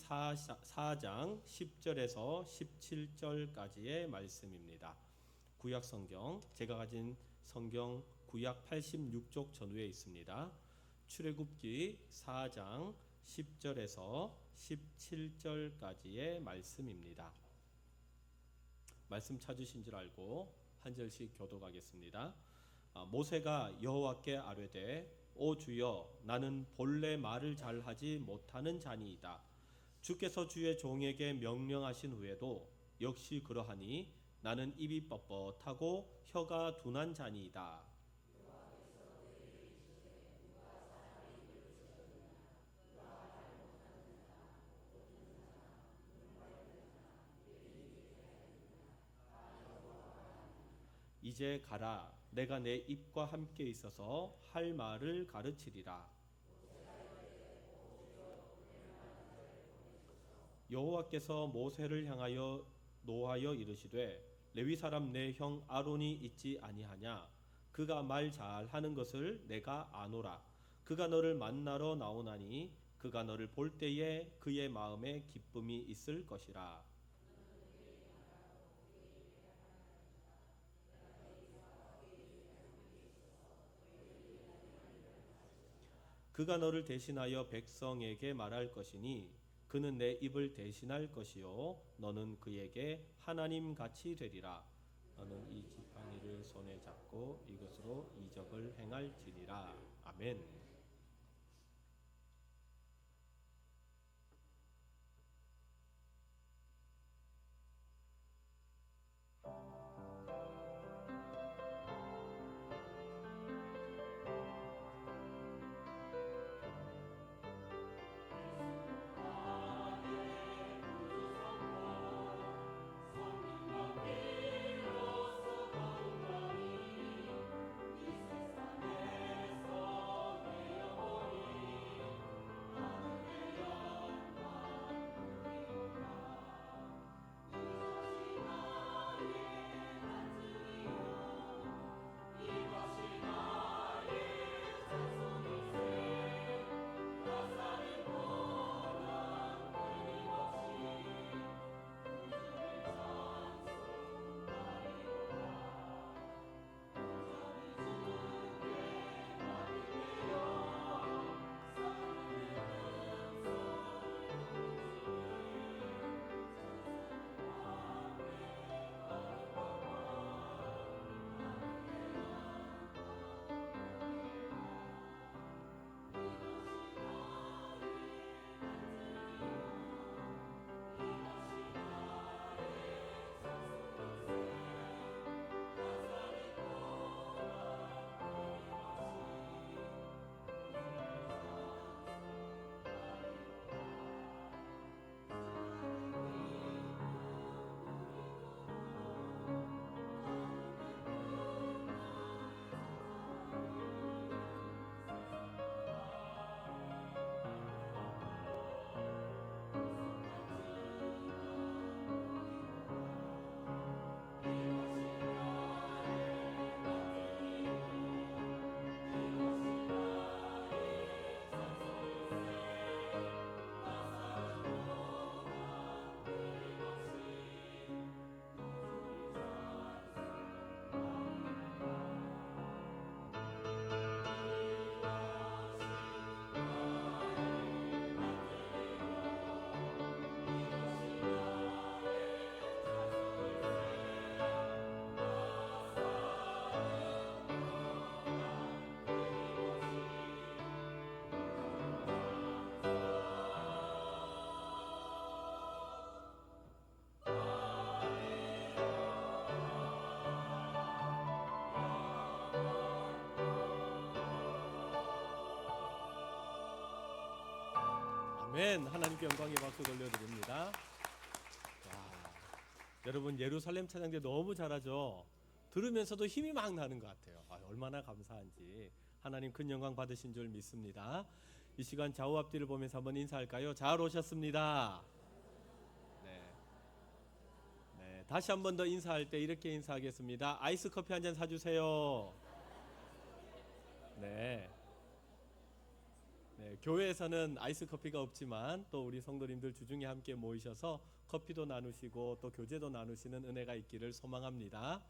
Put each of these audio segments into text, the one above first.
4장 10절에서 17절까지의 말씀입니다. 구약 성경, 제가 가진 성경 구약 86쪽 전후에 있습니다. 출애굽기 4장 10절에서 17절까지의 말씀입니다. 말씀 찾으신 줄 알고 한 절씩 교독하겠습니다. 모세가 여호와께 아뢰되 오 주여, 나는 본래 말을 잘하지 못하는 자니이다. 주께서 주의 종에게 명령하신 후에도 역시 그러하니 나는 입이 뻣뻣하고 혀가 둔한 자니이다. 이제 가라. 내가 내 입과 함께 있어서 할 말을 가르치리라. 여호와께서 모세를 향하여 노하여 이르시되 레위 사람 내 형 아론이 있지 아니하냐? 그가 말 잘하는 것을 내가 아노라. 그가 너를 만나러 나오나니 그가 너를 볼 때에 그의 마음에 기쁨이 있을 것이라. 그가 너를 대신하여 백성에게 말할 것이니 그는 내 입을 대신할 것이요 너는 그에게 하나님 같이 되리라. 너는 이 지팡이를 손에 잡고 이것으로 이적을 행할지니라. 아멘. 아멘. 하나님께 영광의 박수 돌려드립니다. 와, 여러분 예루살렘 찬양대 너무 잘하죠. 들으면서도 힘이 막 나는 것 같아요. 얼마나 감사한지. 하나님 큰 영광 받으신 줄 믿습니다. 이 시간 좌우 앞뒤를 보면서 한번 인사할까요? 잘 오셨습니다. 네, 다시 한 번 더 인사할 때 이렇게 인사하겠습니다. 아이스 커피 한 잔 사주세요. 네. 네, 교회에서는 아이스 커피가 없지만 또 우리 성도님들 주중에 함께 모이셔서 커피도 나누시고 또 교제도 나누시는 은혜가 있기를 소망합니다.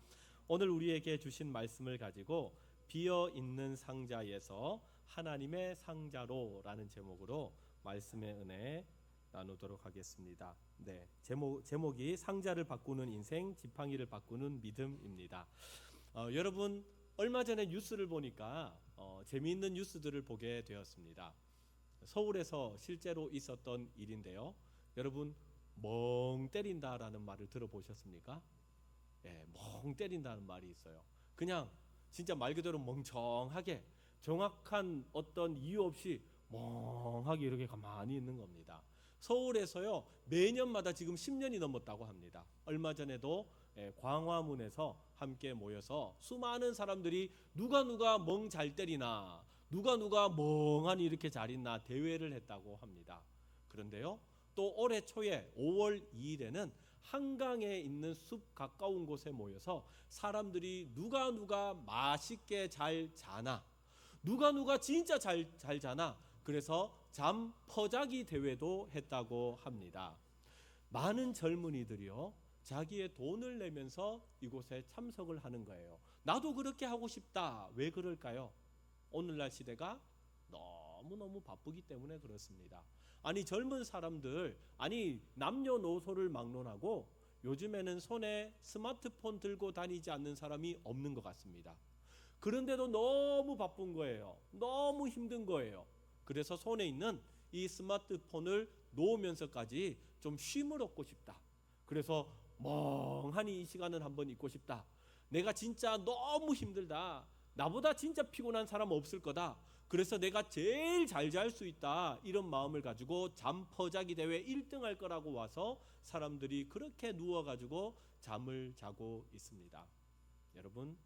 오늘 우리에게 주신 말씀을 가지고 비어 있는 상자에서 하나님의 상자로라는 제목으로 말씀의 은혜 나누도록 하겠습니다. 네, 제목이 상자를 바꾸는 인생, 지팡이를 바꾸는 믿음입니다. 여러분 얼마 전에 뉴스를 보니까 재미있는 뉴스들을 보게 되었습니다. 서울에서 실제로 있었던 일인데요. 여러분 멍 때린다라는 말을 들어보셨습니까? 예, 멍 때린다는 말이 있어요. 그냥 진짜 말 그대로 멍청하게 정확한 어떤 이유 없이 멍하게 이렇게 가만히 있는 겁니다. 서울에서요 매년마다 지금 10년이 넘었다고 합니다. 얼마 전에도 광화문에서 함께 모여서 수많은 사람들이 누가 멍 잘 때리나 누가 멍하니 이렇게 잘 있나 대회를 했다고 합니다. 그런데요 또 올해 초에 5월 2일에는 한강에 있는 숲 가까운 곳에 모여서 사람들이 누가 맛있게 잘 자나 누가 진짜 잘 자나 그래서 잠 퍼자기 대회도 했다고 합니다. 많은 젊은이들이요 자기의 돈을 내면서 이곳에 참석을 하는 거예요. 나도 그렇게 하고 싶다. 왜 그럴까요? 오늘날 시대가 너무너무 바쁘기 때문에 그렇습니다. 아니 젊은 사람들 남녀노소를 막론하고 요즘에는 손에 스마트폰 들고 다니지 않는 사람이 없는 것 같습니다. 그런데도 너무 바쁜 거예요. 너무 힘든 거예요. 그래서 손에 있는 이 스마트폰을 놓으면서까지 좀 쉼을 얻고 싶다. 그래서 멍하니 이 시간을 한번 있고 싶다. 내가 진짜 너무 힘들다. 나보다 진짜 피곤한 사람 없을 거다. 그래서 내가 제일 잘 잘 수 있다. 이런 마음을 가지고 잠 퍼자기 대회 1등 할 거라고 와서 사람들이 그렇게 누워가지고 잠을 자고 있습니다. 여러분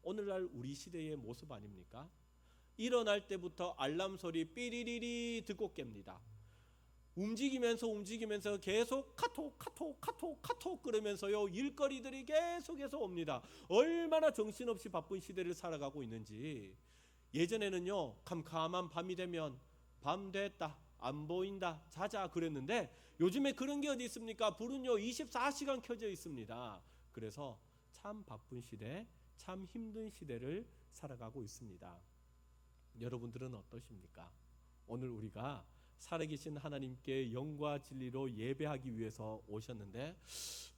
오늘날 우리 시대의 모습 아닙니까? 일어날 때부터 알람 소리 삐리리리 듣고 깹니다. 움직이면서 계속 카톡 그러면서요 일거리들이 계속해서 옵니다. 얼마나 정신없이 바쁜 시대를 살아가고 있는지. 예전에는요 캄캄한 밤이 되면 밤 됐다 안 보인다 자자 그랬는데 요즘에 그런 게 어디 있습니까? 불은요 24시간 켜져 있습니다. 그래서 참 바쁜 시대, 참 힘든 시대를 살아가고 있습니다. 여러분들은 어떠십니까? 오늘 우리가 살아계신 하나님께 영과 진리로 예배하기 위해서 오셨는데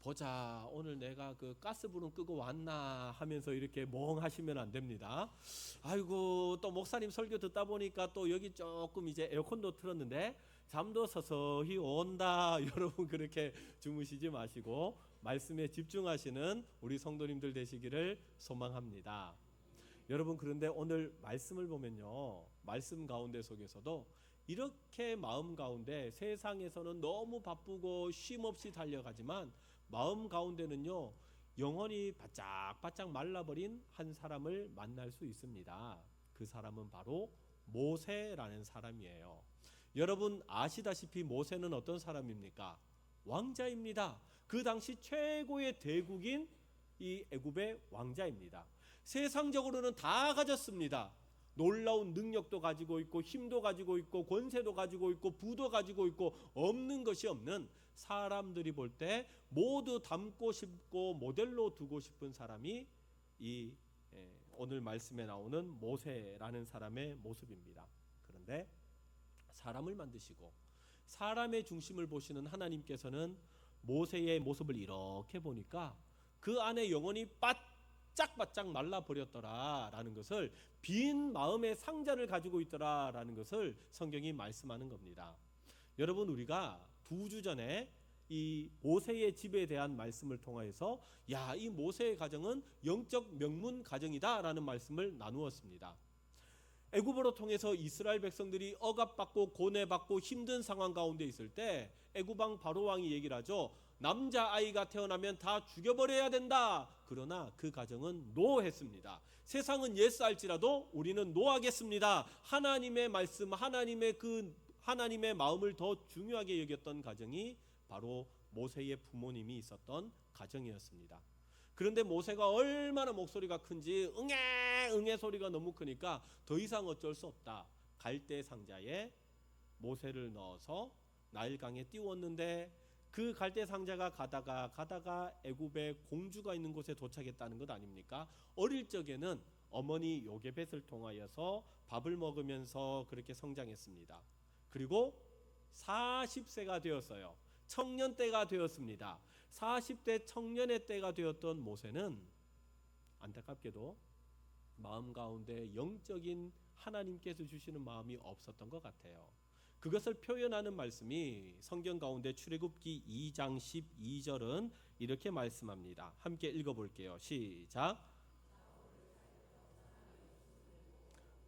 보자 오늘 내가 그 가스불은 끄고 왔나 하면서 이렇게 멍하시면 안 됩니다. 아이고 또 목사님 설교 듣다 보니까 또 여기 조금 이제 에어컨도 틀었는데 잠도 서서히 온다. 여러분 그렇게 주무시지 마시고 말씀에 집중하시는 우리 성도님들 되시기를 소망합니다. 여러분 그런데 오늘 말씀을 보면요 말씀 가운데 속에서도 이렇게 마음 가운데 세상에서는 너무 바쁘고 쉼없이 달려가지만 마음 가운데는요 영혼이 바짝바짝 말라버린 한 사람을 만날 수 있습니다. 그 사람은 바로 모세라는 사람이에요. 여러분 아시다시피 모세는 어떤 사람입니까? 왕자입니다. 그 당시 최고의 대국인 이 애굽의 왕자입니다. 세상적으로는 다 가졌습니다. 놀라운 능력도 가지고 있고 힘도 가지고 있고 권세도 가지고 있고 부도 가지고 있고 없는 것이 없는 사람들이 볼 때 모두 닮고 싶고 모델로 두고 싶은 사람이 이 오늘 말씀에 나오는 모세라는 사람의 모습입니다. 그런데 사람을 만드시고 사람의 중심을 보시는 하나님께서는 모세의 모습을 이렇게 보니까 그 안에 영혼이 바짝 말라버렸더라라는 것을 빈 마음의 상자를 가지고 있더라라는 것을 성경이 말씀하는 겁니다. 여러분 우리가 2주 전에 이 모세의 집에 대한 말씀을 통해서 이 모세의 가정은 영적 명문 가정이다라는 말씀을 나누었습니다. 애굽으로 통해서 이스라엘 백성들이 억압받고 고뇌받고 힘든 상황 가운데 있을 때 애굽왕 바로 왕이 얘기를 하죠. 남자아이가 태어나면 다 죽여버려야 된다. 그러나 그 가정은 노했습니다. 세상은 예스 할지라도 우리는 노하겠습니다. 하나님의 말씀, 하나님의 마음을 더 중요하게 여겼던 가정이 바로 모세의 부모님이 있었던 가정이었습니다. 그런데 모세가 얼마나 목소리가 큰지 응애 소리가 너무 크니까 더 이상 어쩔 수 없다. 갈대 상자에 모세를 넣어서 나일강에 띄웠는데 그 갈대 상자가 가다가 애굽에 공주가 있는 곳에 도착했다는 것 아닙니까? 어릴 적에는 어머니 요게벳을 통하여서 밥을 먹으면서 그렇게 성장했습니다. 그리고 40세가 되었어요. 청년 때가 되었습니다. 40대 청년의 때가 되었던 모세는 안타깝게도 마음 가운데 영적인 하나님께서 주시는 마음이 없었던 것 같아요. 그것을 표현하는 말씀이 성경 가운데 출애굽기 2장 12절은 이렇게 말씀합니다. 함께 읽어볼게요. 시작.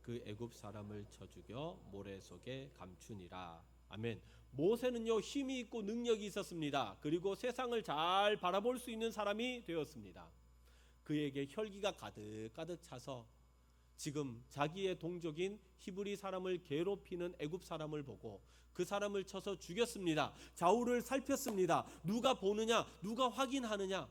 그 애굽 사람을 쳐 죽여 모래 속에 감추니라. 아멘. 모세는요, 힘이 있고 능력이 있었습니다. 그리고 세상을 잘 바라볼 수 있는 사람이 되었습니다. 그에게 혈기가 가득 차서 지금 자기의 동족인 히브리 사람을 괴롭히는 애굽 사람을 보고 그 사람을 쳐서 죽였습니다. 좌우를 살폈습니다. 누가 보느냐, 누가 확인하느냐.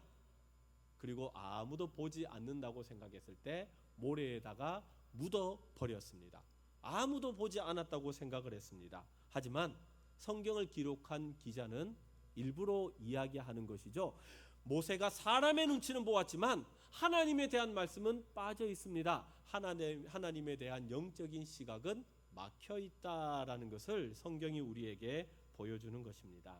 그리고 아무도 보지 않는다고 생각했을 때 모래에다가 묻어 버렸습니다. 아무도 보지 않았다고 생각을 했습니다. 하지만 성경을 기록한 기자는 일부러 이야기하는 것이죠. 모세가 사람의 눈치는 보았지만 하나님에 대한 말씀은 빠져 있습니다. 하나님에 대한 영적인 시각은 막혀 있다라는 것을 성경이 우리에게 보여주는 것입니다.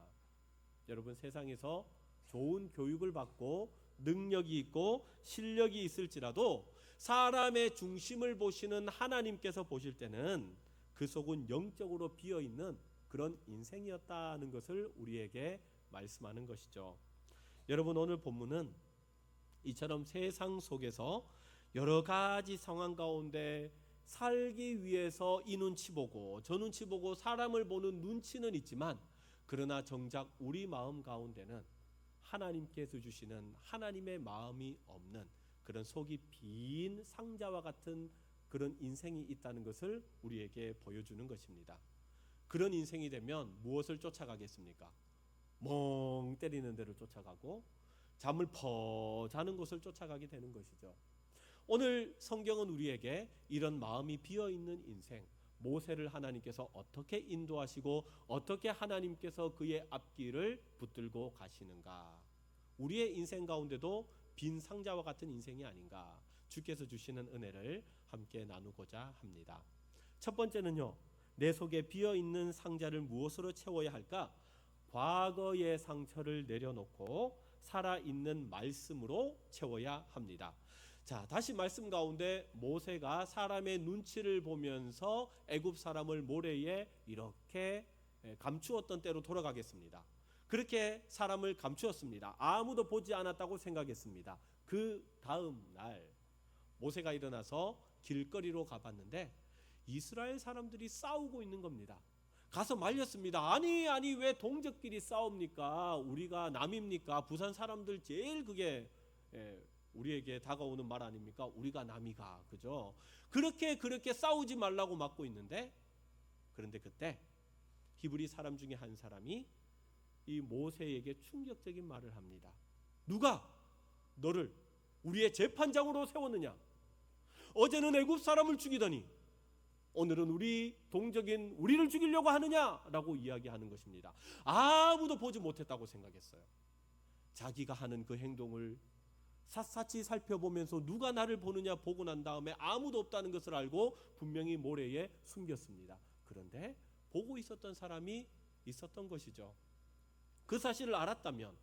여러분, 세상에서 좋은 교육을 받고 능력이 있고 실력이 있을지라도 사람의 중심을 보시는 하나님께서 보실 때는 그 속은 영적으로 비어있는 그런 인생이었다는 것을 우리에게 말씀하는 것이죠. 여러분, 오늘 본문은 이처럼 세상 속에서 여러 가지 상황 가운데 살기 위해서 이 눈치 보고 저 눈치 보고 사람을 보는 눈치는 있지만, 그러나 정작 우리 마음 가운데는 하나님께서 주시는 하나님의 마음이 없는 그런 속이 빈 상자와 같은 그런 인생이 있다는 것을 우리에게 보여주는 것입니다. 그런 인생이 되면 무엇을 쫓아가겠습니까? 멍 때리는 데를 쫓아가고 잠을 퍼 자는 곳을 쫓아가게 되는 것이죠. 오늘 성경은 우리에게 이런 마음이 비어있는 인생, 모세를 하나님께서 어떻게 인도하시고 어떻게 하나님께서 그의 앞길을 붙들고 가시는가, 우리의 인생 가운데도 빈 상자와 같은 인생이 아닌가, 주께서 주시는 은혜를 함께 나누고자 합니다. 첫 번째는요, 내 속에 비어있는 상자를 무엇으로 채워야 할까? 과거의 상처를 내려놓고 살아있는 말씀으로 채워야 합니다. 자, 다시 말씀 가운데 모세가 사람의 눈치를 보면서 애굽 사람을 모래에 이렇게 감추었던 때로 돌아가겠습니다. 그렇게 사람을 감추었습니다. 아무도 보지 않았다고 생각했습니다. 그 다음 날 모세가 일어나서 길거리로 가봤는데 이스라엘 사람들이 싸우고 있는 겁니다. 가서 말렸습니다. 아니 왜 동족끼리 싸웁니까? 우리가 남입니까? 부산 사람들 제일 그게 우리에게 다가오는 말 아닙니까? 우리가 남이가, 그죠? 그렇게 싸우지 말라고 막고 있는데, 그런데 그때 히브리 사람 중에 한 사람이 이 모세에게 충격적인 말을 합니다. 누가 너를 우리의 재판장으로 세웠느냐? 어제는 애굽 사람을 죽이더니 오늘은 우리 동족인 우리를 죽이려고 하느냐라고 이야기하는 것입니다. 아무도 보지 못했다고 생각했어요. 자기가 하는 그 행동을 샅샅이 살펴보면서 누가 나를 보느냐 보고 난 다음에 아무도 없다는 것을 알고 분명히 모래에 숨겼습니다. 그런데 보고 있었던 사람이 있었던 것이죠. 그 사실을 알았다면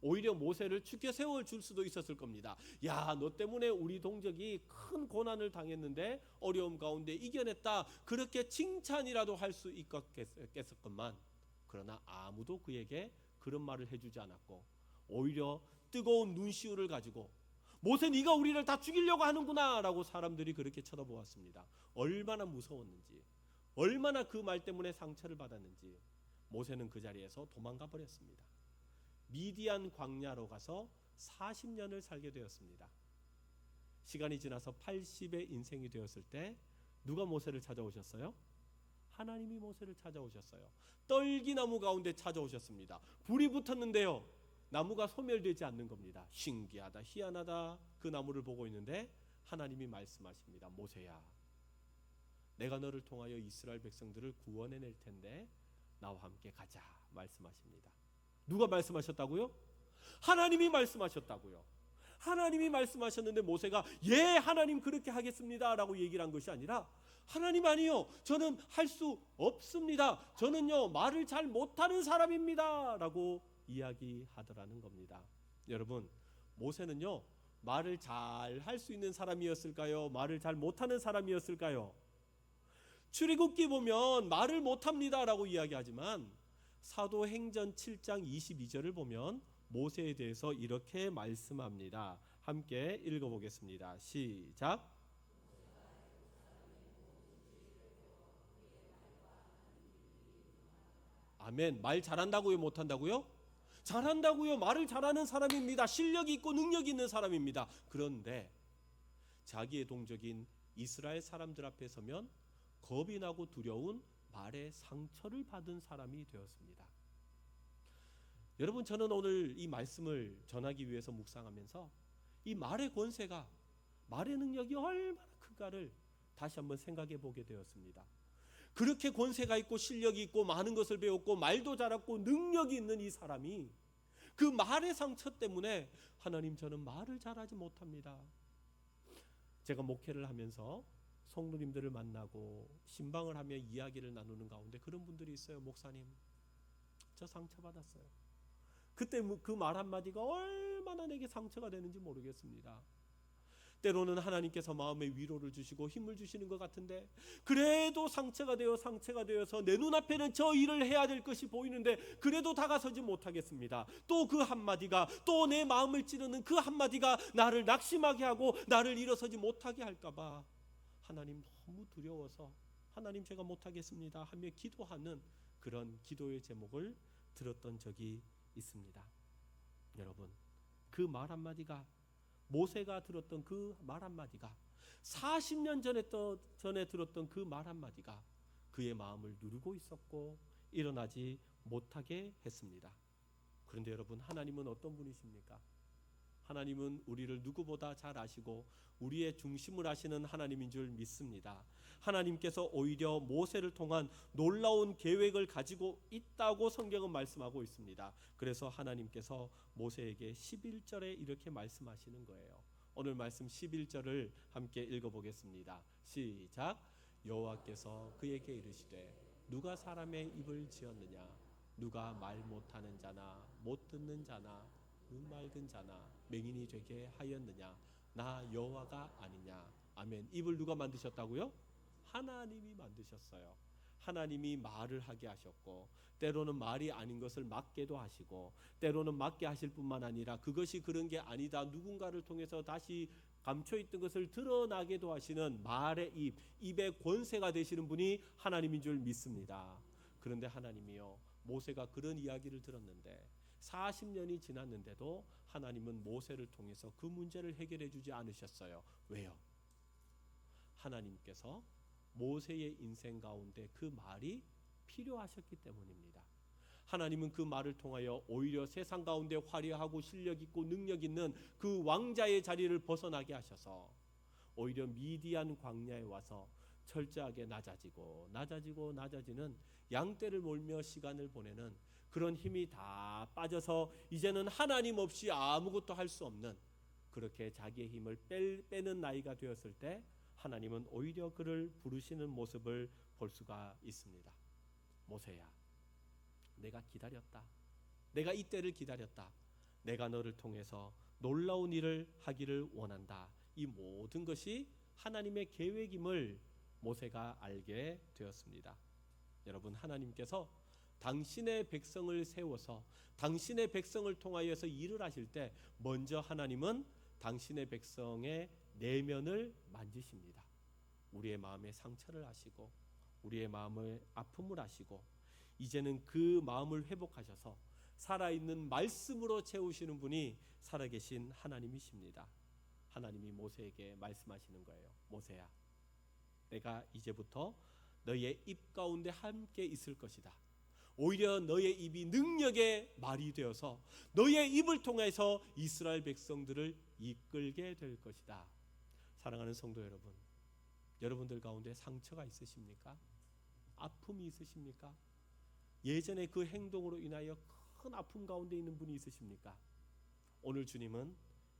오히려 모세를 죽여 세워줄 수도 있었을 겁니다. 야, 너 때문에 우리 동족이 큰 고난을 당했는데 어려움 가운데 이겨냈다, 그렇게 칭찬이라도 할 수 있겠었건만, 그러나 아무도 그에게 그런 말을 해주지 않았고 오히려 뜨거운 눈시울을 가지고 모세, 네가 우리를 다 죽이려고 하는구나 라고 사람들이 그렇게 쳐다보았습니다. 얼마나 무서웠는지, 얼마나 그 말 때문에 상처를 받았는지 모세는 그 자리에서 도망가 버렸습니다. 미디안 광야로 가서 40년을 살게 되었습니다. 시간이 지나서 80의 인생이 되었을 때 누가 모세를 찾아오셨어요? 하나님이 모세를 찾아오셨어요. 떨기나무 가운데 찾아오셨습니다. 불이 붙었는데요, 나무가 소멸되지 않는 겁니다. 신기하다, 희한하다, 그 나무를 보고 있는데 하나님이 말씀하십니다. 모세야, 내가 너를 통하여 이스라엘 백성들을 구원해낼 텐데 나와 함께 가자 말씀하십니다. 누가 말씀하셨다고요? 하나님이 말씀하셨다고요. 하나님이 말씀하셨는데 모세가 예 하나님 그렇게 하겠습니다 라고 얘기를 한 것이 아니라 하나님 아니요 저는 할 수 없습니다. 저는요 말을 잘 못하는 사람입니다 라고 이야기하더라는 겁니다. 여러분, 모세는요 말을 잘 할 수 있는 사람이었을까요? 말을 잘 못하는 사람이었을까요? 출애굽기 보면 말을 못합니다 라고 이야기하지만 사도행전 7장 22절을 보면 모세에 대해서 이렇게 말씀합니다. 함께 읽어보겠습니다. 시작. 아멘. 말 잘한다고요? 못한다고요? 잘한다고요. 말을 잘하는 사람입니다. 실력이 있고 능력이 있는 사람입니다. 그런데 자기의 동족인 이스라엘 사람들 앞에 서면 겁이 나고 두려운 말의 상처를 받은 사람이 되었습니다. 여러분, 저는 오늘 이 말씀을 전하기 위해서 묵상하면서 이 말의 권세가, 말의 능력이 얼마나 큰가를 다시 한번 생각해 보게 되었습니다. 그렇게 권세가 있고 실력이 있고 많은 것을 배웠고 말도 잘하고 능력이 있는 이 사람이 그 말의 상처 때문에 하나님 저는 말을 잘하지 못합니다. 제가 목회를 하면서 성도님들을 만나고 신방을 하며 이야기를 나누는 가운데 그런 분들이 있어요. 목사님, 저 상처받았어요. 그때 그 말 한마디가 얼마나 내게 상처가 되는지 모르겠습니다. 때로는 하나님께서 마음에 위로를 주시고 힘을 주시는 것 같은데 그래도 상처가 되어서 내 눈앞에는 저 일을 해야 될 것이 보이는데 그래도 다가서지 못하겠습니다. 또 그 한마디가, 또 내 마음을 찌르는 그 한마디가 나를 낙심하게 하고 나를 일어서지 못하게 할까봐 하나님 너무 두려워서 하나님 제가 못하겠습니다 하며 기도하는 그런 기도의 제목을 들었던 적이 있습니다. 여러분, 그 말 한마디가, 모세가 들었던 그 말 한마디가, 40년 전에 들었던 그 말 한마디가 그의 마음을 누르고 있었고 일어나지 못하게 했습니다. 그런데 여러분, 하나님은 어떤 분이십니까? 하나님은 우리를 누구보다 잘 아시고 우리의 중심을 아시는 하나님인 줄 믿습니다. 하나님께서 오히려 모세를 통한 놀라운 계획을 가지고 있다고 성경은 말씀하고 있습니다. 그래서 하나님께서 모세에게 11절에 이렇게 말씀하시는 거예요. 오늘 말씀 11절을 함께 읽어보겠습니다. 시작. 여호와께서 그에게 이르시되 누가 사람의 입을 지었느냐? 누가 말 못하는 자나 못 듣는 자나 눈 맑은 자나 맹인이 되게 하였느냐? 나 여호와가 아니냐? 아멘. 입을 누가 만드셨다고요? 하나님이 만드셨어요. 하나님이 말을 하게 하셨고 때로는 말이 아닌 것을 맞게도 하시고 때로는 맞게 하실 뿐만 아니라 그것이 그런 게 아니다, 누군가를 통해서 다시 감춰있던 것을 드러나게도 하시는 말의 입, 입의 권세가 되시는 분이 하나님인 줄 믿습니다. 그런데 하나님이요, 모세가 그런 이야기를 들었는데 40년이 지났는데도 하나님은 모세를 통해서 그 문제를 해결해 주지 않으셨어요. 왜요? 하나님께서 모세의 인생 가운데 그 말이 필요하셨기 때문입니다. 하나님은 그 말을 통하여 오히려 세상 가운데 화려하고 실력 있고 능력 있는 그 왕자의 자리를 벗어나게 하셔서 오히려 미디안 광야에 와서 철저하게 낮아지는 양떼를 몰며 시간을 보내는 그런 힘이 다 빠져서 이제는 하나님 없이 아무것도 할 수 없는, 그렇게 자기의 힘을 빼는 나이가 되었을 때 하나님은 오히려 그를 부르시는 모습을 볼 수가 있습니다. 모세야, 내가 기다렸다. 내가 이때를 기다렸다. 내가 너를 통해서 놀라운 일을 하기를 원한다. 이 모든 것이 하나님의 계획임을 모세가 알게 되었습니다. 여러분, 하나님께서 당신의 백성을 세워서 당신의 백성을 통하여서 일을 하실 때 먼저 하나님은 당신의 백성의 내면을 만지십니다. 우리의 마음의 상처를 아시고 우리의 마음의 아픔을 아시고 이제는 그 마음을 회복하셔서 살아있는 말씀으로 채우시는 분이 살아계신 하나님이십니다. 하나님이 모세에게 말씀하시는 거예요. 모세야, 내가 이제부터 너의 입 가운데 함께 있을 것이다. 오히려 너의 입이 능력의 말이 되어서 너의 입을 통해서 이스라엘 백성들을 이끌게 될 것이다. 사랑하는 성도 여러분, 여러분들 가운데 상처가 있으십니까? 아픔이 있으십니까? 예전에 그 행동으로 인하여 큰 아픔 가운데 있는 분이 있으십니까? 오늘 주님은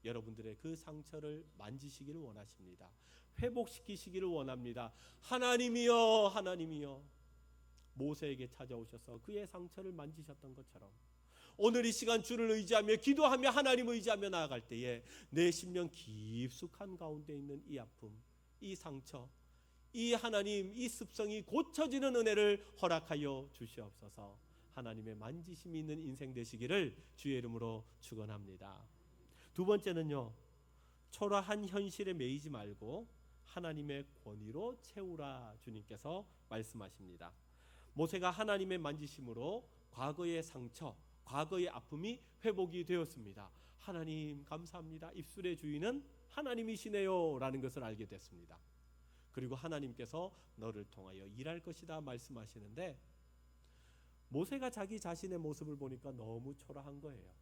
여러분들의 그 상처를 만지시기를 원하십니다. 회복시키시기를 원합니다. 하나님이여, 하나님이여. 모세에게 찾아오셔서 그의 상처를 만지셨던 것처럼 오늘 이 시간 주를 의지하며 기도하며 하나님 의지하며 나아갈 때에 내 심령 깊숙한 가운데 있는 이 아픔, 이 상처, 이 하나님, 이 습성이 고쳐지는 은혜를 허락하여 주시옵소서. 하나님의 만지심이 있는 인생 되시기를 주의 이름으로 축원합니다. 두 번째는요, 초라한 현실에 매이지 말고 하나님의 권위로 채우라 주님께서 말씀하십니다. 모세가 하나님의 만지심으로 과거의 상처, 과거의 아픔이 회복이 되었습니다. 하나님 감사합니다. 입술의 주인은 하나님이시네요 라는 것을 알게 됐습니다. 그리고 하나님께서 너를 통하여 일할 것이다 말씀하시는데 모세가 자기 자신의 모습을 보니까 너무 초라한 거예요.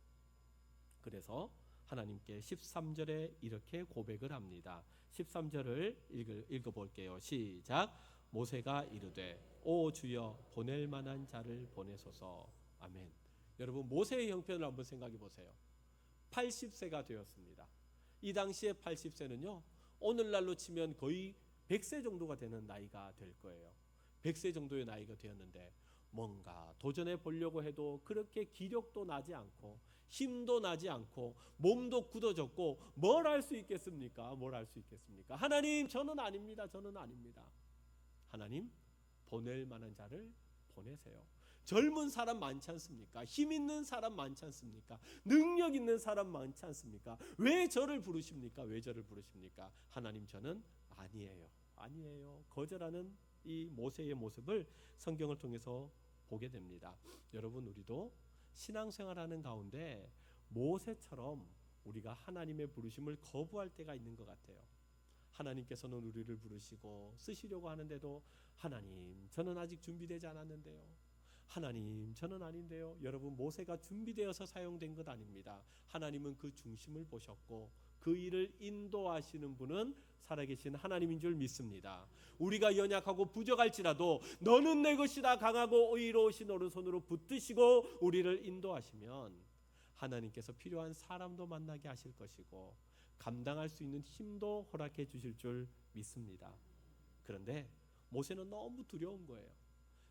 그래서 하나님께 13절에 이렇게 고백을 합니다. 13절을 읽어볼게요. 시작. 모세가 이르되 오 주여 보낼 만한 자를 보내소서. 아멘. 여러분 모세의 형편을 한번 생각해 보세요. 80세가 되었습니다. 이 당시에 80세는요 오늘날로 치면 거의 100세 정도가 되는 나이가 될 거예요. 100세 정도의 나이가 되었는데 뭔가 도전해 보려고 해도 그렇게 기력도 나지 않고 힘도 나지 않고 몸도 굳어졌고 뭘 할 수 있겠습니까? 뭘 할 수 있겠습니까? 하나님 저는 아닙니다. 저는 아닙니다. 하나님 보낼 만한 자를 보내세요. 젊은 사람 많지 않습니까? 힘 있는 사람 많지 않습니까? 능력 있는 사람 많지 않습니까? 왜 저를 부르십니까? 왜 저를 부르십니까? 하나님 저는 아니에요. 아니에요. 거절하는 이 모세의 모습을 성경을 통해서 보게 됩니다. 여러분 우리도 신앙생활하는 가운데 모세처럼 우리가 하나님의 부르심을 거부할 때가 있는 것 같아요. 하나님께서는 우리를 부르시고 쓰시려고 하는데도 하나님 저는 아직 준비되지 않았는데요. 하나님 저는 아닌데요. 여러분 모세가 준비되어서 사용된 것 아닙니다. 하나님은 그 중심을 보셨고 그 일을 인도하시는 분은 살아계신 하나님인 줄 믿습니다. 우리가 연약하고 부족할지라도 너는 내 것이다 강하고 의로우신 오른손으로 붙드시고 우리를 인도하시면 하나님께서 필요한 사람도 만나게 하실 것이고 감당할 수 있는 힘도 허락해 주실 줄 믿습니다. 그런데 모세는 너무 두려운 거예요.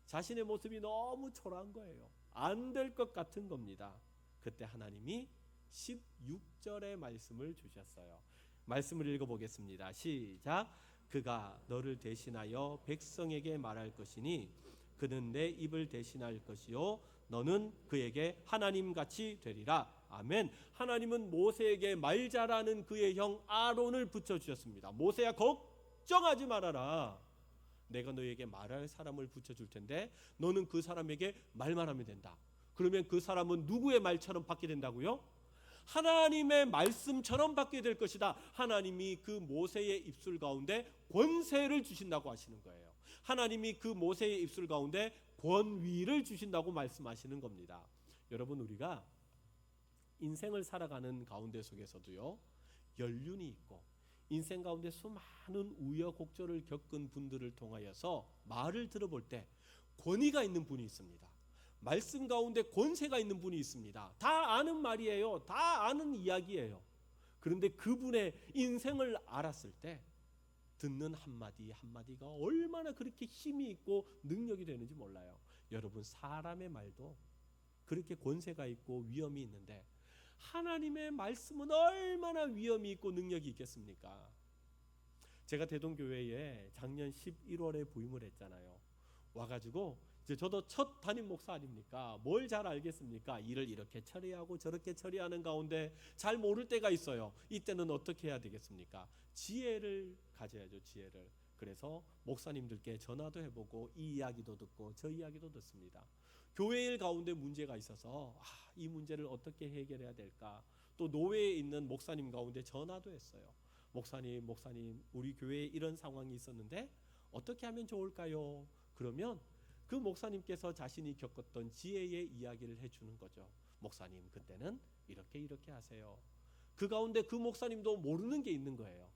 자신의 모습이 너무 초라한 거예요. 안 될 것 같은 겁니다. 그때 하나님이 16절의 말씀을 주셨어요. 말씀을 읽어보겠습니다. 시작. 그가 너를 대신하여 백성에게 말할 것이니 그는 내 입을 대신할 것이요 너는 그에게 하나님같이 되리라. 아멘. 하나님은 모세에게 말 잘하는 그의 형 아론을 붙여주셨습니다. 모세야 걱정하지 말아라. 내가 너에게 말할 사람을 붙여줄 텐데 너는 그 사람에게 말만 하면 된다. 그러면 그 사람은 누구의 말처럼 받게 된다고요? 하나님의 말씀처럼 받게 될 것이다. 하나님이 그 모세의 입술 가운데 권세를 주신다고 하시는 거예요. 하나님이 그 모세의 입술 가운데 권위를 주신다고 말씀하시는 겁니다. 여러분 우리가 인생을 살아가는 가운데 속에서도요 연륜이 있고 인생 가운데 수많은 우여곡절을 겪은 분들을 통하여서 말을 들어볼 때 권위가 있는 분이 있습니다. 말씀 가운데 권세가 있는 분이 있습니다. 다 아는 말이에요. 다 아는 이야기예요. 그런데 그분의 인생을 알았을 때 듣는 한마디 한마디가 얼마나 그렇게 힘이 있고 능력이 되는지 몰라요. 여러분 사람의 말도 그렇게 권세가 있고 위엄이 있는데 하나님의 말씀은 얼마나 위엄이 있고 능력이 있겠습니까? 제가 대동교회에 작년 11월에 부임을 했잖아요. 와가지고 이제 저도 첫 담임 목사 아닙니까? 뭘 잘 알겠습니까? 일을 이렇게 처리하고 저렇게 처리하는 가운데 잘 모를 때가 있어요. 이때는 어떻게 해야 되겠습니까? 지혜를 가져야죠. 지혜를. 그래서 목사님들께 전화도 해보고 이 이야기도 듣고 저 이야기도 듣습니다. 교회 일 가운데 문제가 있어서 이 문제를 어떻게 해결해야 될까? 또 노회에 있는 목사님 가운데 전화도 했어요. 목사님 우리 교회에 이런 상황이 있었는데 어떻게 하면 좋을까요? 그러면 그 목사님께서 자신이 겪었던 지혜의 이야기를 해주는 거죠. 목사님 그때는 이렇게 하세요. 그 가운데 그 목사님도 모르는 게 있는 거예요.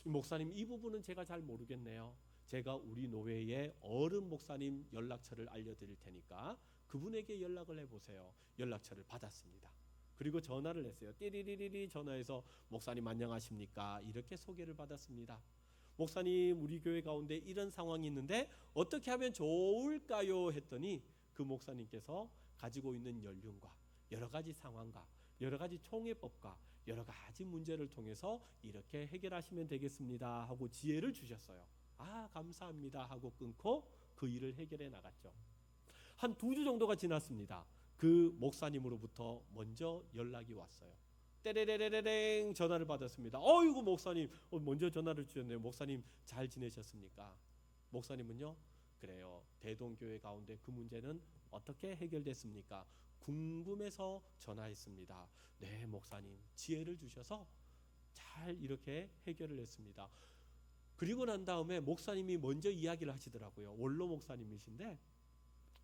목사님, 이 부분은 제가 잘 모르겠네요. 제가 우리 노회의 어른 목사님 연락처를 알려드릴 테니까 그분에게 연락을 해보세요. 연락처를 받았습니다. 그리고 전화를 했어요. 띠리리리리 전화해서 목사님 안녕하십니까? 이렇게 소개를 받았습니다. 목사님, 우리 교회 가운데 이런 상황이 있는데 어떻게 하면 좋을까요? 했더니 그 목사님께서 가지고 있는 연륜과 여러 가지 상황과 여러 가지 총회법과 여러 가지 문제를 통해서 이렇게 해결하시면 되겠습니다 하고 지혜를 주셨어요. 아, 감사합니다 하고 끊고 그 일을 해결해 나갔죠. 한 2주 정도가 지났습니다. 그 목사님으로부터 먼저 연락이 왔어요. 떼레레레레랭 전화를 받았습니다. 어이구, 목사님, 먼저 전화를 주셨네요. 목사님 잘 지내셨습니까? 목사님은요, 그래요, 대동교회 가운데 그 문제는 어떻게 해결됐습니까? 궁금해서 전화했습니다. 네, 목사님 지혜를 주셔서 잘 이렇게 해결을 했습니다. 그리고 난 다음에 목사님이 먼저 이야기를 하시더라고요. 원로 목사님이신데,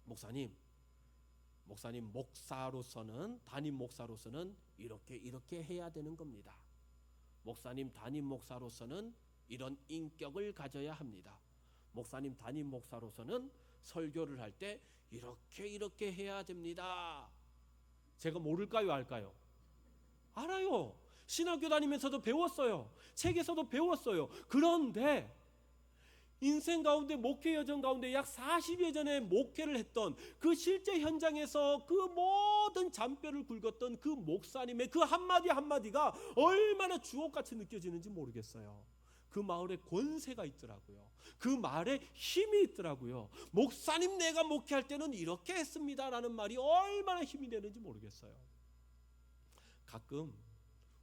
목사님 목사로서는, 담임 목사로서는 이렇게 해야 되는 겁니다. 목사님 담임 목사로서는 이런 인격을 가져야 합니다. 목사님 담임 목사로서는 설교를 할 때 이렇게 해야 됩니다. 제가 모를까요, 알까요? 알아요. 신학교 다니면서도 배웠어요. 책에서도 배웠어요. 그런데 인생 가운데, 목회 여정 가운데 약 40여 전에 목회를 했던 그 실제 현장에서 그 모든 잔뼈를 굵었던 그 목사님의 그 한마디 한마디가 얼마나 주옥같이 느껴지는지 모르겠어요. 그 마을에 권세가 있더라고요. 그 말에 힘이 있더라고요. 목사님, 내가 목회할 때는 이렇게 했습니다 라는 말이 얼마나 힘이 되는지 모르겠어요. 가끔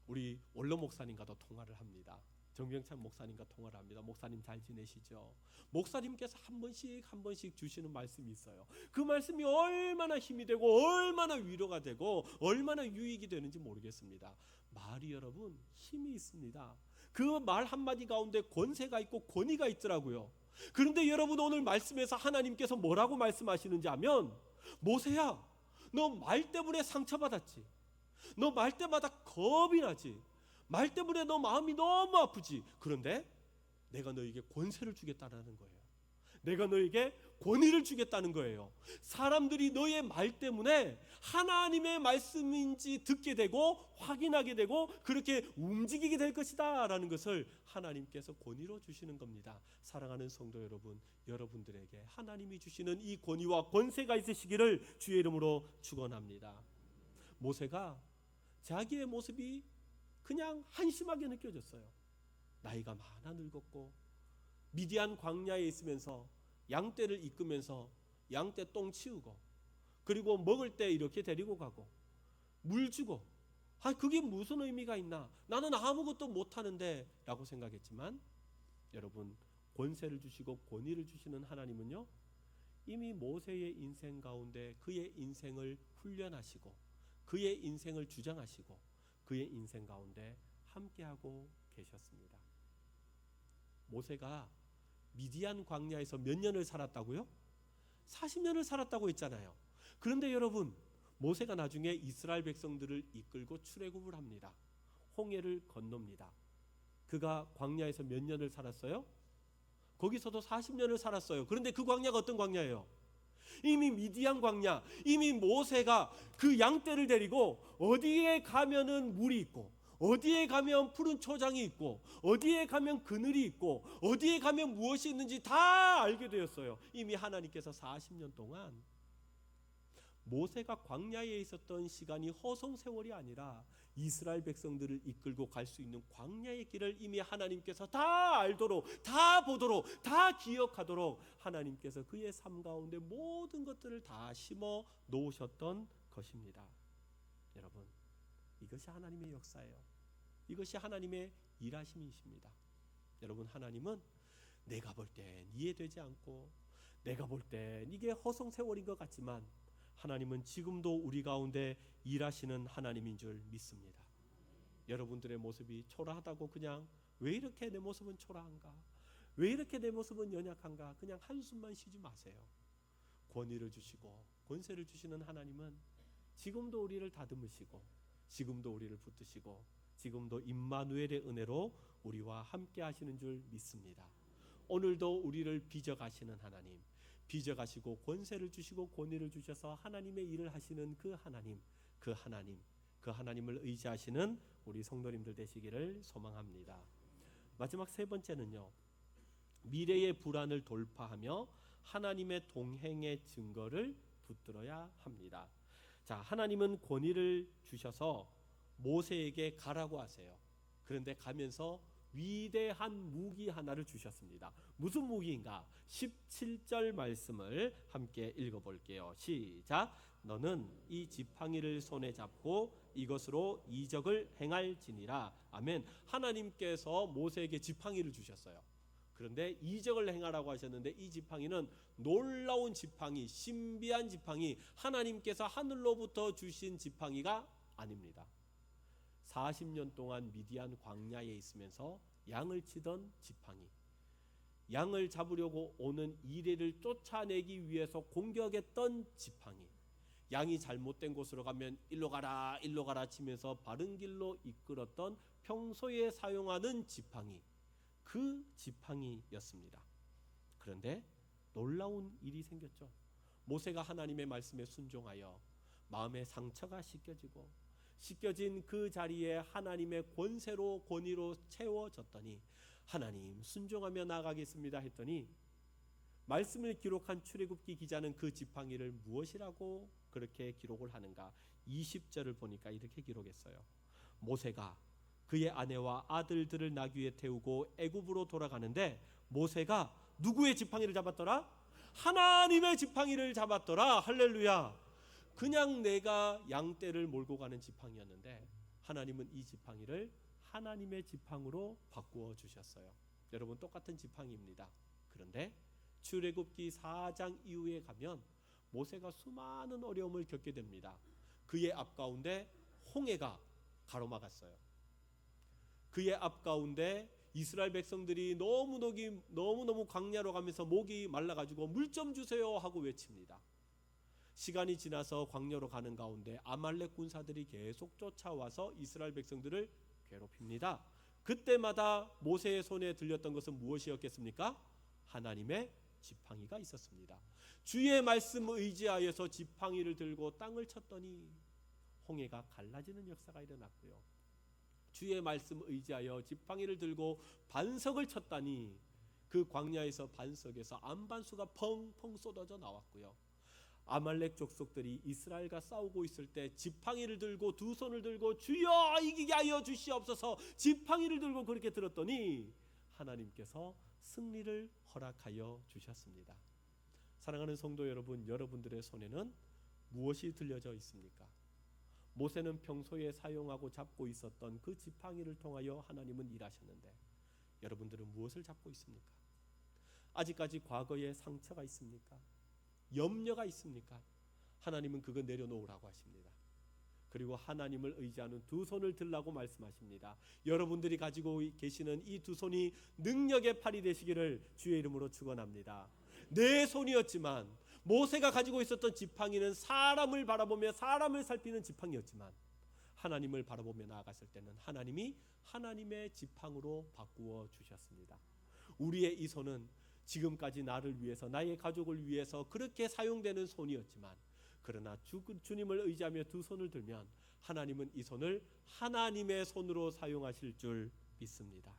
우리 원로 목사님과도 통화를 합니다. 정병찬 목사님과 통화를 합니다. 목사님 잘 지내시죠? 목사님께서 한 번씩 주시는 말씀이 있어요. 그 말씀이 얼마나 힘이 되고 얼마나 위로가 되고 얼마나 유익이 되는지 모르겠습니다. 말이 여러분 힘이 있습니다. 그 말 한마디 가운데 권세가 있고 권위가 있더라고요. 그런데 여러분, 오늘 말씀에서 하나님께서 뭐라고 말씀하시는지 하면, 모세야, 너 말 때문에 상처받았지. 너 말 때마다 겁이 나지. 말 때문에 너 마음이 너무 아프지. 그런데 내가 너에게 권세를 주겠다라는 거예요. 내가 너에게 권위를 주겠다는 거예요. 사람들이 너의 말 때문에 하나님의 말씀인지 듣게 되고 확인하게 되고 그렇게 움직이게 될 것이다 라는 것을 하나님께서 권위로 주시는 겁니다. 사랑하는 성도 여러분, 여러분들에게 하나님이 주시는 이 권위와 권세가 있으시기를 주의 이름으로 축원합니다. 모세가 자기의 모습이 그냥 한심하게 느껴졌어요. 나이가 많아 늙었고 미디안 광야에 있으면서 양떼를 이끄면서 양떼 똥 치우고, 그리고 먹을 때 이렇게 데리고 가고 물 주고, 그게 무슨 의미가 있나, 나는 아무것도 못하는데 라고 생각했지만, 여러분, 권세를 주시고 권위를 주시는 하나님은요, 이미 모세의 인생 가운데 그의 인생을 훈련하시고 그의 인생을 주장하시고 그의 인생 가운데 함께하고 계셨습니다. 모세가 미디안 광야에서 몇 년을 살았다고요? 40년을 살았다고 했잖아요. 그런데 여러분, 모세가 나중에 이스라엘 백성들을 이끌고 출애굽을 합니다. 홍해를 건넙니다. 그가 광야에서 몇 년을 살았어요? 거기서도 40년을 살았어요. 그런데 그 광야가 어떤 광야예요? 이미 미디안 광야, 이미 모세가 그 양떼를 데리고 어디에 가면은 물이 있고, 어디에 가면 푸른 초장이 있고, 어디에 가면 그늘이 있고, 어디에 가면 무엇이 있는지 다 알게 되었어요. 이미 하나님께서 40년 동안 모세가 광야에 있었던 시간이 허송 세월이 아니라 이스라엘 백성들을 이끌고 갈 수 있는 광야의 길을 이미 하나님께서 다 알도록, 다 보도록, 다 기억하도록 하나님께서 그의 삶 가운데 모든 것들을 다 심어 놓으셨던 것입니다. 여러분, 이것이 하나님의 역사예요. 이것이 하나님의 일하심이십니다. 여러분, 하나님은 내가 볼 땐 이해되지 않고, 내가 볼 땐 이게 허송 세월인 것 같지만, 하나님은 지금도 우리 가운데 일하시는 하나님인 줄 믿습니다. 여러분들의 모습이 초라하다고 그냥 왜 이렇게 내 모습은 초라한가, 왜 이렇게 내 모습은 연약한가, 그냥 한숨만 쉬지 마세요. 권위를 주시고 권세를 주시는 하나님은 지금도 우리를 다듬으시고 지금도 우리를 붙드시고 지금도 임마누엘의 은혜로 우리와 함께 하시는 줄 믿습니다. 오늘도 우리를 빚어가시는 하나님, 빚어가시고 권세를 주시고 권위를 주셔서 하나님의 일을 하시는 그 하나님을 의지하시는 우리 성도님들 되시기를 소망합니다. 마지막 세 번째는요, 미래의 불안을 돌파하며 하나님의 동행의 증거를 붙들어야 합니다. 자, 하나님은 권위를 주셔서 모세에게 가라고 하세요. 그런데 가면서 위대한 무기 하나를 주셨습니다. 무슨 무기인가? 17절 말씀을 함께 읽어볼게요. 시작. 너는 이 지팡이를 손에 잡고 이것으로 이적을 행할지니라. 아멘. 하나님께서 모세에게 지팡이를 주셨어요. 그런데 이적을 행하라고 하셨는데 이 지팡이는 놀라운 지팡이, 신비한 지팡이, 하나님께서 하늘로부터 주신 지팡이가 아닙니다. 40년 동안 미디안 광야에 있으면서 양을 치던 지팡이, 양을 잡으려고 오는 이레를 쫓아내기 위해서 공격했던 지팡이, 양이 잘못된 곳으로 가면 일로 가라 일로 가라 치면서 바른 길로 이끌었던 평소에 사용하는 지팡이, 그 지팡이였습니다. 그런데 놀라운 일이 생겼죠. 모세가 하나님의 말씀에 순종하여 마음의 상처가 씻겨진 그 자리에 하나님의 권세로 권위로 채워졌더니, 하나님 순종하며 나아가겠습니다 했더니, 말씀을 기록한 출애굽기 기자는 그 지팡이를 무엇이라고 그렇게 기록을 하는가? 20절을 보니까 이렇게 기록했어요. 모세가 그의 아내와 아들들을 나귀에 태우고 애굽으로 돌아가는데 모세가 누구의 지팡이를 잡았더라? 하나님의 지팡이를 잡았더라. 할렐루야. 그냥 내가 양떼를 몰고 가는 지팡이였는데 하나님은 이 지팡이를 하나님의 지팡으로 바꾸어 주셨어요. 여러분, 똑같은 지팡이입니다. 그런데 출애굽기 4장 이후에 가면 모세가 수많은 어려움을 겪게 됩니다. 그의 앞 가운데 홍해가 가로막았어요. 그의 앞 가운데 이스라엘 백성들이 너무너무 광야로 가면서 목이 말라가지고 물 좀 주세요 하고 외칩니다. 시간이 지나서 광야로 가는 가운데 아말렉 군사들이 계속 쫓아와서 이스라엘 백성들을 괴롭힙니다. 그때마다 모세의 손에 들렸던 것은 무엇이었겠습니까? 하나님의 지팡이가 있었습니다. 주의 말씀을 의지하여서 지팡이를 들고 땅을 쳤더니 홍해가 갈라지는 역사가 일어났고요. 주의 말씀을 의지하여 지팡이를 들고 반석을 쳤다니 그 광야에서 반석에서 안반수가 펑펑 쏟아져 나왔고요. 아말렉 족속들이 이스라엘과 싸우고 있을 때 지팡이를 들고 두 손을 들고 주여 이기게 하여 주시옵소서, 지팡이를 들고 그렇게 들었더니 하나님께서 승리를 허락하여 주셨습니다. 사랑하는 성도 여러분, 여러분들의 손에는 무엇이 들려져 있습니까? 모세는 평소에 사용하고 잡고 있었던 그 지팡이를 통하여 하나님은 일하셨는데 여러분들은 무엇을 잡고 있습니까? 아직까지 과거에 상처가 있습니까? 염려가 있습니까? 하나님은 그거 내려놓으라고 하십니다. 그리고 하나님을 의지하는 두 손을 들라고 말씀하십니다. 여러분들이 가지고 계시는 이 두 손이 능력의 팔이 되시기를 주의 이름으로 축원합니다. 내 손이었지만, 모세가 가지고 있었던 지팡이는 사람을 바라보며 사람을 살피는 지팡이였지만, 하나님을 바라보며 나아갔을 때는 하나님이 하나님의 지팡으로 바꾸어 주셨습니다. 우리의 이 손은 지금까지 나를 위해서, 나의 가족을 위해서 그렇게 사용되는 손이었지만, 그러나 주님을 의지하며 두 손을 들면 하나님은 이 손을 하나님의 손으로 사용하실 줄 믿습니다.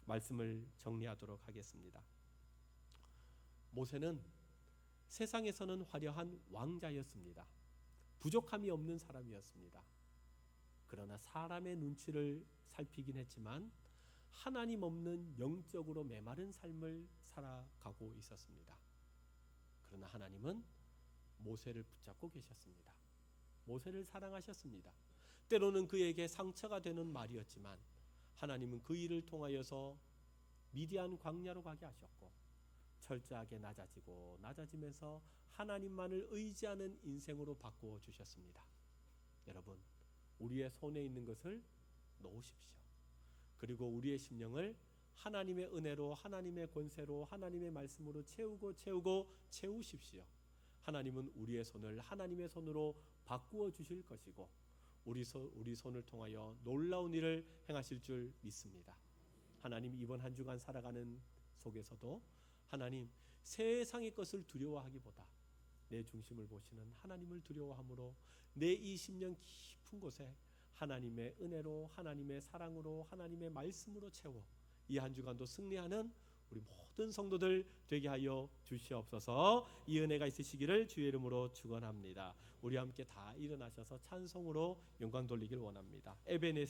말씀을 정리하도록 하겠습니다. 모세는 세상에서는 화려한 왕자였습니다. 부족함이 없는 사람이었습니다. 그러나 사람의 눈치를 살피긴 했지만 하나님 없는 영적으로 메마른 삶을 살아가고 있었습니다. 그러나 하나님은 모세를 붙잡고 계셨습니다. 모세를 사랑하셨습니다. 때로는 그에게 상처가 되는 말이었지만 하나님은 그 일을 통하여서 미디안 광야로 가게 하셨고, 철저하게 낮아지면서 하나님만을 의지하는 인생으로 바꾸어 주셨습니다. 여러분, 우리의 손에 있는 것을 놓으십시오. 그리고 우리의 심령을 하나님의 은혜로, 하나님의 권세로, 하나님의 말씀으로 채우십시오. 하나님은 우리의 손을 하나님의 손으로 바꾸어 주실 것이고, 우리 손을 통하여 놀라운 일을 행하실 줄 믿습니다. 하나님, 이번 한 주간 살아가는 속에서도 하나님, 세상의 것을 두려워하기보다 내 중심을 보시는 하나님을 두려워함으로 내 이 심령 깊은 곳에 하나님의 은혜로, 하나님의 사랑으로, 하나님의 말씀으로 채워 이 한 주간도 승리하는 우리 모든 성도들 되게 하여 주시옵소서. 이 은혜가 있으시기를 주의 이름으로 축원합니다. 우리 함께 다 일어나셔서 찬송으로 영광 돌리길 원합니다. 에베네셀